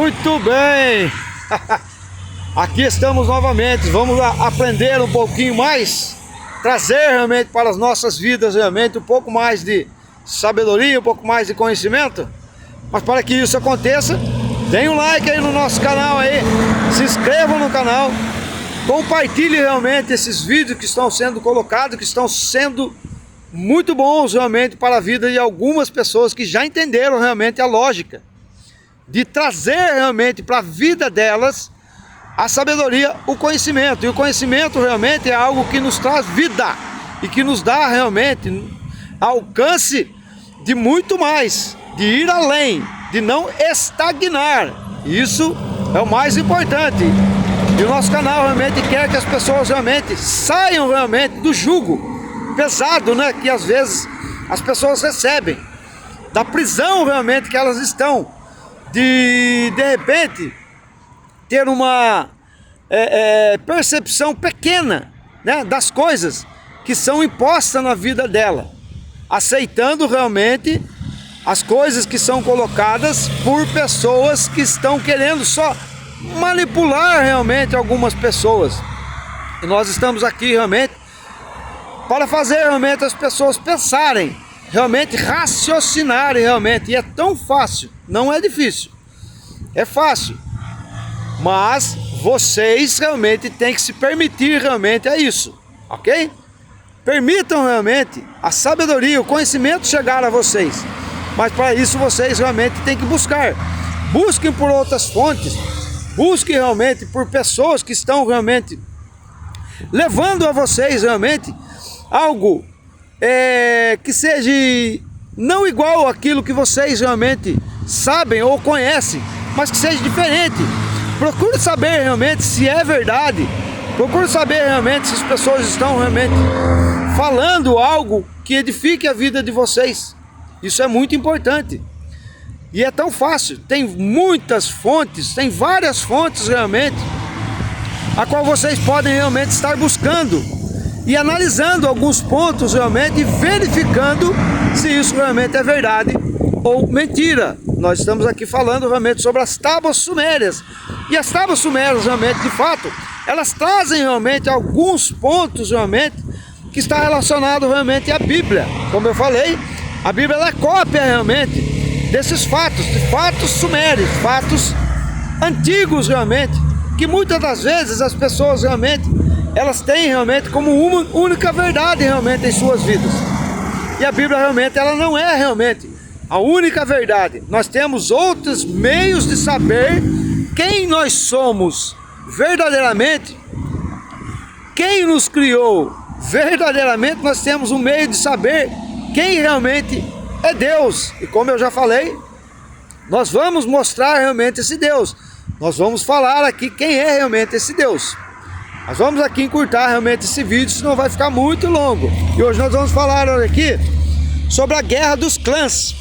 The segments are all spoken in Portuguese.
Muito bem! Aqui estamos novamente, vamos aprender um pouquinho mais, trazer realmente para as nossas vidas realmente um pouco mais de sabedoria, um pouco mais de conhecimento. Mas para que isso aconteça, deem um like aí no nosso canal aí, se inscrevam no canal, compartilhe realmente esses vídeos que estão sendo colocados, que estão sendo muito bons realmente para a vida de algumas pessoas que já entenderam realmente a lógica de trazer realmente para a vida delas a sabedoria, o conhecimento. E o conhecimento realmente é algo que nos traz vida e que nos dá realmente alcance de muito mais, de ir além, de não estagnar. Isso é o mais importante. E o nosso canal realmente quer que as pessoas realmente saiam realmente do jugo pesado, né, que às vezes as pessoas recebem, da prisão realmente que elas estão, de repente ter uma percepção pequena, né, das coisas que são impostas na vida dela, aceitando realmente as coisas que são colocadas por pessoas que estão querendo só manipular realmente algumas pessoas. E nós estamos aqui realmente para fazer realmente as pessoas pensarem, realmente raciocinarem realmente. E é tão fácil, não é difícil, é fácil. Mas vocês realmente têm que se permitir realmente a isso, ok? Permitam realmente a sabedoria, o conhecimento chegar a vocês. Mas para isso vocês realmente têm que buscar. Busquem por outras fontes. Busquem realmente por pessoas que estão realmente levando a vocês realmente algo que seja não igual àquilo que vocês realmente sabem ou conhecem, mas que seja diferente. Procure saber realmente se é verdade. Procure saber realmente se as pessoas estão realmente falando algo que edifique a vida de vocês. Isso é muito importante. E é tão fácil. Tem muitas fontes, tem várias fontes realmente, a qual vocês podem realmente estar buscando e analisando alguns pontos realmente e verificando se isso realmente é verdade ou mentira. Nós estamos aqui falando realmente sobre as tábuas sumérias. E as tábuas sumérias realmente, de fato, elas trazem realmente alguns pontos realmente que está relacionado realmente à Bíblia. Como eu falei, a Bíblia ela é cópia realmente desses fatos, de fatos sumérios, fatos antigos realmente, que muitas das vezes as pessoas realmente, elas têm realmente como uma única verdade realmente em suas vidas. E a Bíblia realmente, ela não é realmente a única verdade. Nós temos outros meios de saber quem nós somos verdadeiramente, quem nos criou verdadeiramente. Nós temos um meio de saber quem realmente é Deus. E como eu já falei, nós vamos mostrar realmente esse Deus. Nós vamos falar aqui quem é realmente esse Deus. Nós vamos aqui encurtar realmente esse vídeo, senão vai ficar muito longo. E hoje nós vamos falar aqui sobre a guerra dos clãs,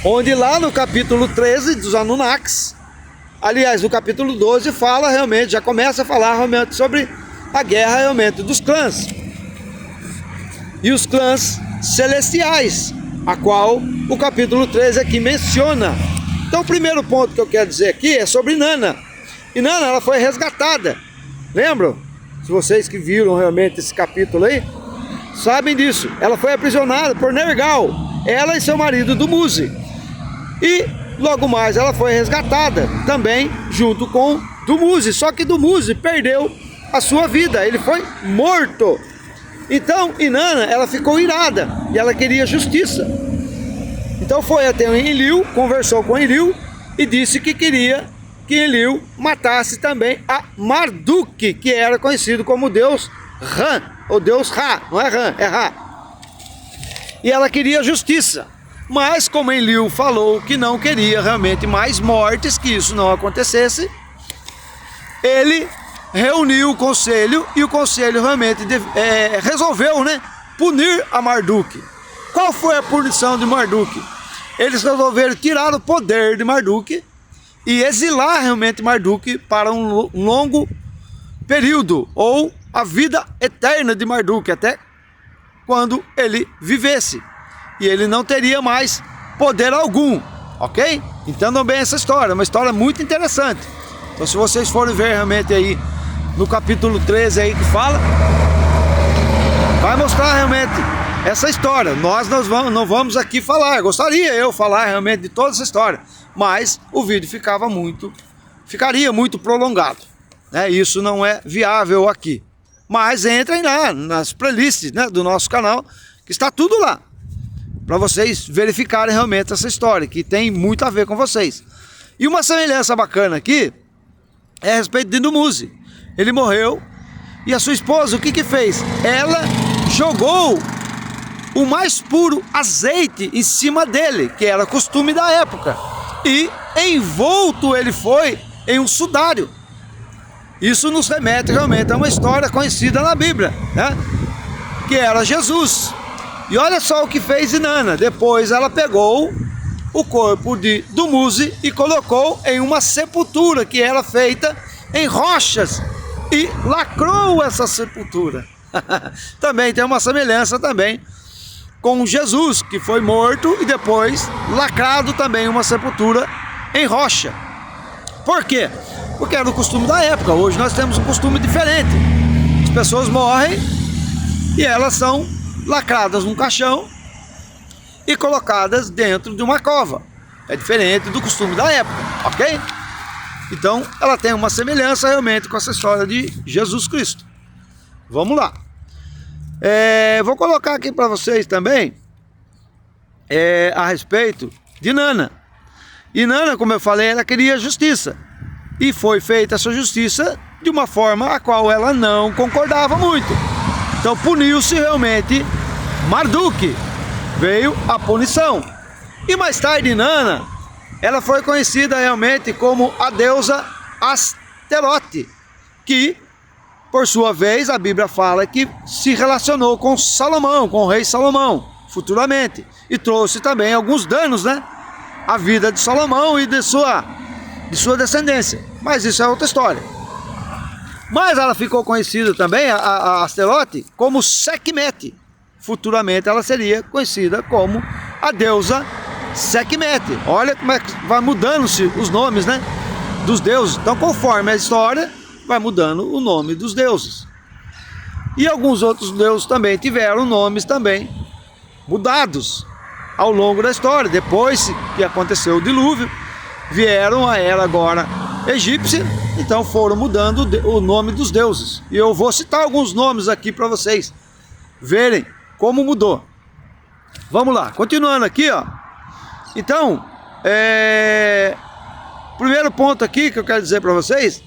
onde lá no capítulo 13 dos Anunnakis, aliás, no capítulo 12 fala realmente, já começa a falar realmente sobre a guerra realmente dos clãs. E os clãs celestiais, a qual o capítulo 13 aqui menciona. Então o primeiro ponto que eu quero dizer aqui é sobre Inanna. Inanna, ela foi resgatada. Lembram? Se vocês que viram realmente esse capítulo aí, sabem disso. Ela foi aprisionada por Nergal, ela e seu marido Dumuzi. E logo mais ela foi resgatada também junto com Dumuzi. Só que Dumuzi perdeu a sua vida, ele foi morto. Então Inanna, ela ficou irada e ela queria justiça. Então foi até Enlil, conversou com Enlil e disse que queria que Enlil matasse também a Marduk, que era conhecido como Deus Ra, ou Deus Ra, não é Ra, é Ra. E ela queria justiça, mas como Enlil falou que não queria realmente mais mortes, que isso não acontecesse, ele reuniu o conselho e o conselho realmente resolveu, né, punir a Marduk. Qual foi a punição de Marduk? Eles resolveram tirar o poder de Marduk e exilar realmente Marduk para um longo período, ou a vida eterna de Marduk, até quando ele vivesse. E ele não teria mais poder algum. ok? Entendam bem essa história, uma história muito interessante. Então se vocês forem ver realmente aí no capítulo 13 aí que fala, vai mostrar realmente essa história. Nós não vamos aqui falar, gostaria eu falar realmente de toda essa história, mas o vídeo ficaria muito prolongado, né? Isso não é viável aqui. Mas entrem lá nas playlists, né, do nosso canal, que está tudo lá, para vocês verificarem realmente essa história, que tem muito a ver com vocês. E uma semelhança bacana aqui é a respeito de Dumuse. Ele morreu e a sua esposa, o que fez? Ela jogou o mais puro azeite em cima dele, que era costume da época, e envolto ele foi em um sudário. Isso nos remete realmente a uma história conhecida na Bíblia, né? Que era Jesus. E olha só o que fez Inanna. Depois ela pegou o corpo de Dumuse e colocou em uma sepultura que era feita em rochas e lacrou essa sepultura. Também tem uma semelhança também com Jesus, que foi morto e depois lacrado também uma sepultura em rocha. Por quê? Porque era o costume da época. Hoje nós temos um costume diferente. As pessoas morrem e elas são lacradas num caixão e colocadas dentro de uma cova. É diferente do costume da época, ok? Então ela tem uma semelhança realmente com essa história de Jesus Cristo. Vamos lá. Vou colocar aqui para vocês também a respeito de Inanna. Inanna, como eu falei, ela queria justiça. E foi feita essa justiça de uma forma a qual ela não concordava muito. Então puniu-se realmente Marduk. Veio a punição. E mais tarde Inanna, ela foi conhecida realmente como a deusa Asterote, que por sua vez a Bíblia fala que se relacionou com Salomão, com o rei Salomão, futuramente. E trouxe também alguns danos, né, à vida de Salomão e de sua descendência. Mas isso é outra história. Mas ela ficou conhecida também, a Asterote, como Sekhmet. Futuramente ela seria conhecida como a deusa Sekhmet. Olha como é que vai mudando-se os nomes, né, dos deuses. Então conforme a história, vai mudando o nome dos deuses. E alguns outros deuses também tiveram nomes também mudados ao longo da história. Depois que aconteceu o dilúvio, vieram a era agora egípcia, então foram mudando o nome dos deuses. E eu vou citar alguns nomes aqui para vocês verem como mudou. Vamos lá, continuando aqui, ó. Então, primeiro ponto aqui que eu quero dizer para vocês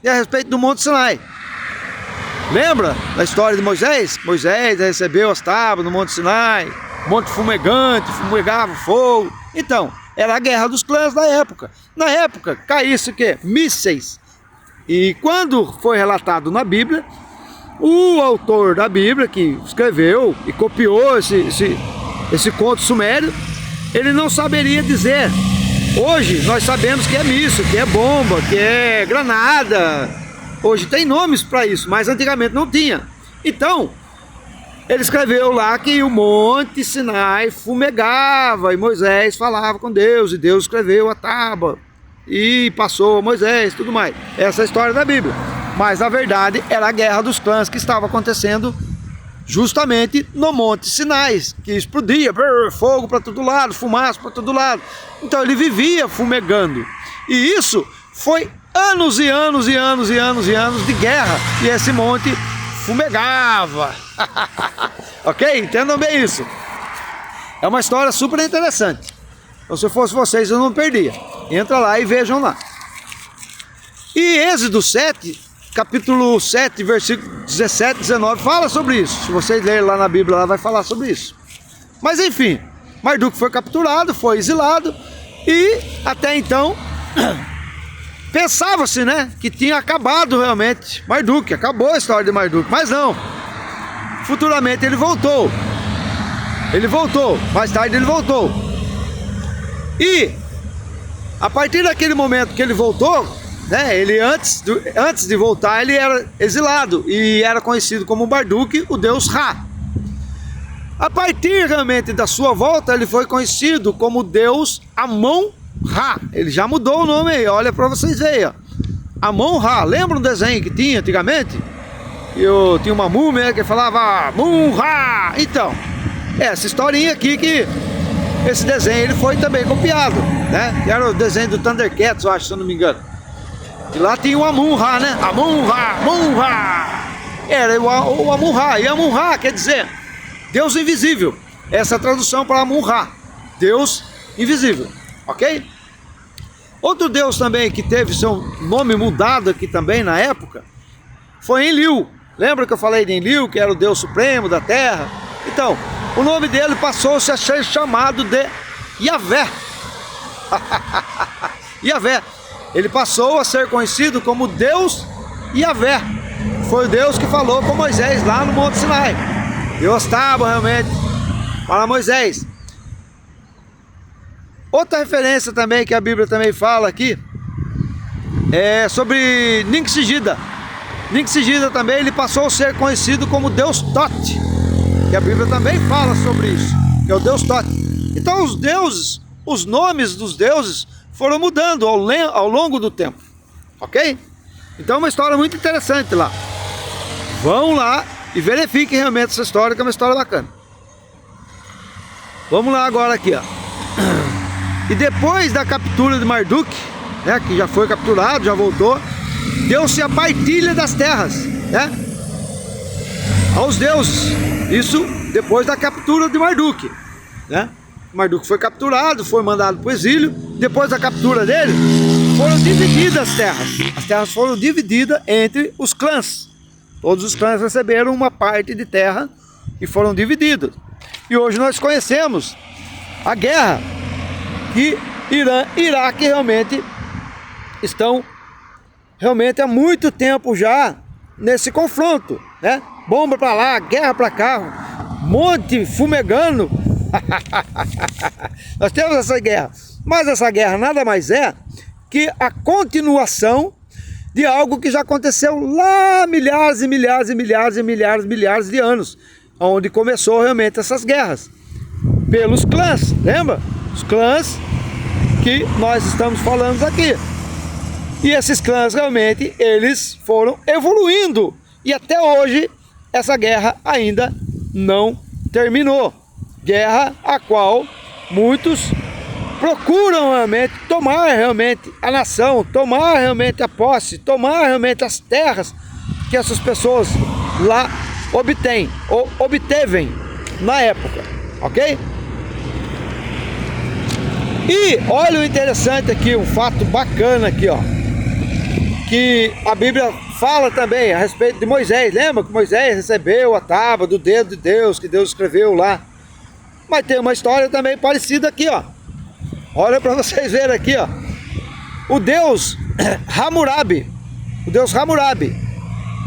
é a respeito do Monte Sinai. Lembra da história de Moisés? Moisés recebeu as tábuas no Monte Sinai, monte fumegante, fumegava fogo. Então, era a guerra dos clãs da época. Na época, caísse o quê? Mísseis. E quando foi relatado na Bíblia, o autor da Bíblia, que escreveu e copiou esse conto sumério, ele não saberia dizer. Hoje nós sabemos que é míssil, que é bomba, que é granada. Hoje tem nomes para isso, mas antigamente não tinha. Então, ele escreveu lá que o Monte Sinai fumegava e Moisés falava com Deus e Deus escreveu a tábua e passou a Moisés, tudo mais. Essa é a história da Bíblia. Mas na verdade era a guerra dos clãs que estava acontecendo justamente no Monte Sinai, que explodia fogo para todo lado, fumaça para todo lado. Então ele vivia fumegando. E isso foi anos e anos e anos e anos e anos de guerra. E esse monte fumegava. Ok? Entendam bem isso. É uma história super interessante. Então, se eu fosse vocês, eu não perdia. Entra lá e vejam lá. E Êxodo 7, capítulo 7, versículo 17, 19, fala sobre isso. Se vocês lerem lá na Bíblia, ela vai falar sobre isso. Mas enfim, Marduk foi capturado, foi exilado. E até então pensava-se, né, que tinha acabado realmente Marduk, acabou a história de Marduk, mas não. Futuramente ele voltou. Mais tarde ele voltou. E a partir daquele momento que ele voltou, né, ele antes de voltar ele era exilado e era conhecido como Marduk, o deus Ra. A partir realmente da sua volta ele foi conhecido como deus Amon Ra, ele já mudou o nome aí, olha para vocês verem, ó. Amon-Ra, lembra um desenho que tinha antigamente? Eu tinha uma múmia que falava Mun-Ra. Então, essa historinha aqui que esse desenho ele foi também copiado, né? Que era o desenho do Thundercats, eu acho, se eu não me engano. E lá tinha o Amon-Ra, né? Amon-Ra, Mun-Ra. Era o Amon-Ra. E Amon-Ra quer dizer Deus invisível. Essa é a tradução para Amon-Ra, Deus invisível, ok? Outro Deus também que teve seu nome mudado aqui também na época foi Enlil. Lembra que eu falei de Enlil, que era o Deus supremo da terra? Então, o nome dele passou-se a ser chamado de Yahvé. Yahvé. Ele passou a ser conhecido como Deus Yahvé. Foi o Deus que falou com Moisés lá no Monte Sinai. Deus estava realmente para Moisés. Outra referência também que a Bíblia também fala aqui é sobre Ningxigida. Ningxigida também ele passou a ser conhecido como Deus Tote, que a Bíblia também fala sobre isso, que é o Deus Tote. Então os deuses, os nomes dos deuses foram mudando ao longo do tempo, ok? Então é uma história muito interessante lá. Vão lá e verifiquem realmente essa história, que é uma história bacana. Vamos lá agora aqui, ó. E depois da captura de Marduk, né, que já foi capturado, já voltou, deu-se a partilha das terras, né, aos deuses. Isso depois da captura de Marduk, né? Marduk foi capturado, foi mandado para o exílio. Depois da captura dele, foram divididas as terras. As terras foram divididas entre os clãs. Todos os clãs receberam uma parte de terra e foram divididos. E hoje nós conhecemos a guerra que Irã e Iraque realmente estão há muito tempo já nesse confronto, né? Bomba para lá, guerra para cá, monte fumegando. Nós temos essa guerra, mas essa guerra nada mais é que a continuação de algo que já aconteceu lá milhares e milhares e milhares e milhares de anos, onde começou realmente essas guerras pelos clãs, lembra? Os clãs que nós estamos falando aqui. E esses clãs realmente, eles foram evoluindo. E até hoje, essa guerra ainda não terminou. Guerra a qual muitos procuram realmente tomar realmente a nação, tomar realmente a posse, tomar realmente as terras que essas pessoas lá obtêm, ou obtevem na época, ok? E olha o interessante aqui, um fato bacana aqui, ó, que a Bíblia fala também a respeito de Moisés. Lembra que Moisés recebeu a tábua do dedo de Deus, que Deus escreveu lá? Mas tem uma história também parecida aqui, ó. Olha para vocês verem aqui, ó. O Deus Hammurabi,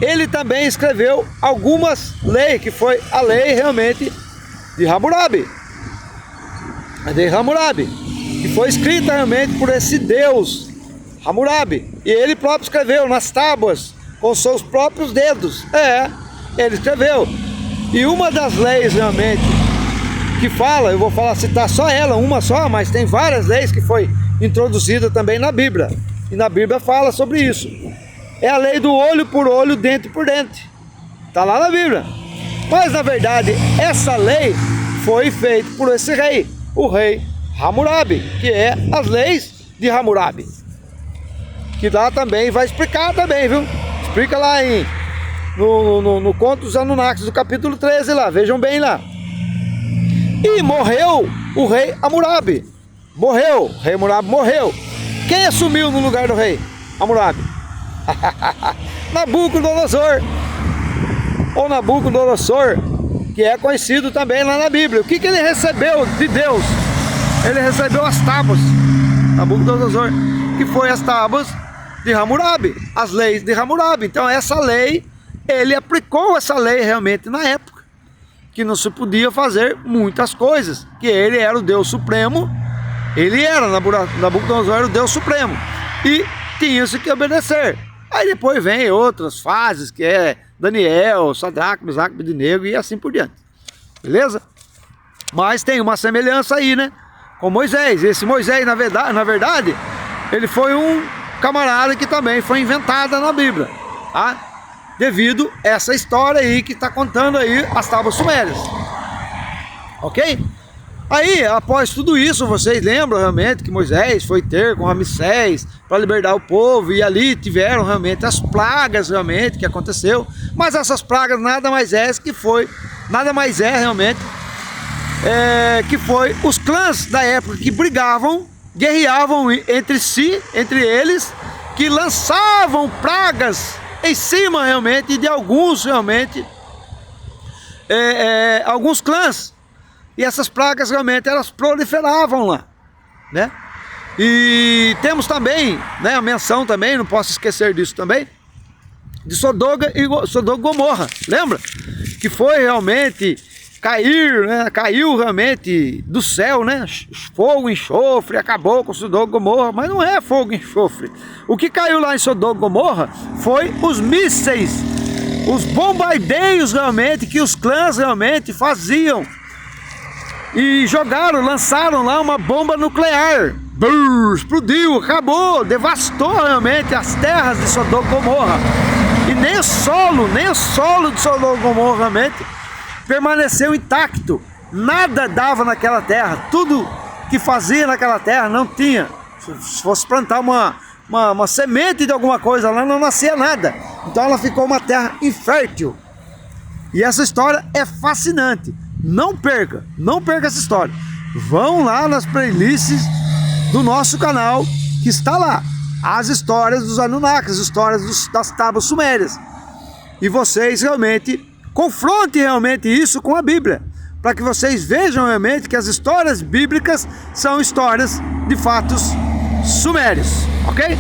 ele também escreveu algumas leis, que foi a lei realmente de Hammurabi. Que foi escrita realmente por esse Deus Hammurabi. E ele próprio escreveu nas tábuas com seus próprios dedos. Ele escreveu. E uma das leis realmente que fala, eu vou citar só ela, uma só, mas tem várias leis que foi introduzida também na Bíblia. E na Bíblia fala sobre isso. É a lei do olho por olho, dente por dente. Está lá na Bíblia. Mas na verdade, essa lei foi feita por esse rei, o rei Hammurabi, que é as leis de Hammurabi. Que lá também vai explicar também, viu? Explica lá no Conto dos Anunnakis, do capítulo 13 lá, vejam bem lá. E morreu o rei Hammurabi. O rei Hammurabi morreu. Quem assumiu no lugar do rei Hammurabi? Nabucodonosor. Ou Nabucodonosor, que é conhecido também lá na Bíblia. O que ele recebeu de Deus? Ele recebeu as tábuas, Nabucodonosor, que foi as tábuas de Hammurabi, as leis de Hammurabi. Então essa lei, ele aplicou essa lei realmente na época, que não se podia fazer muitas coisas, que ele era o Deus Supremo, Nabucodonosor era o Deus Supremo, e tinha-se que obedecer. Aí depois vem outras fases, que é Daniel, Sadraque, Mesaque, Abednego e assim por diante, beleza? Mas tem uma semelhança aí, né? com Moisés. Esse Moisés, na verdade, ele foi um camarada que também foi inventada na Bíblia, tá? Devido a essa história aí que está contando aí as tábuas sumérias, ok? Aí, após tudo isso, vocês lembram realmente que Moisés foi ter com Ramsés para libertar o povo, e ali tiveram realmente as pragas realmente que aconteceu, mas essas pragas nada mais é realmente que foi os clãs da época que brigavam, guerreavam entre si, entre eles, que lançavam pragas em cima realmente de alguns realmente alguns clãs. E essas pragas realmente elas proliferavam lá, né? E temos também, né, a menção também, não posso esquecer disso também, de Sodoma e Gomorra. Lembra? Que foi realmente caiu realmente do céu, né? Fogo, enxofre, acabou com Sodoma e Gomorra, mas não é fogo e enxofre. O que caiu lá em Sodoma e Gomorra foi os mísseis, os bombardeios realmente que os clãs realmente faziam. E lançaram lá uma bomba nuclear. Explodiu, acabou, devastou realmente as terras de Sodoma e Gomorra. E nem o solo de Sodoma e Gomorra realmente permaneceu intacto. Nada dava naquela terra. Tudo que fazia naquela terra não tinha. Se fosse plantar uma semente de alguma coisa lá, não nascia nada. Então ela ficou uma terra infértil. E essa história é fascinante. Não perca essa história. Vão lá nas playlists do nosso canal, que está lá as histórias dos Anunnakis, as histórias das tábuas sumérias. E vocês realmente confrontem realmente isso com a Bíblia, para que vocês vejam realmente que as histórias bíblicas são histórias de fatos sumérios, ok?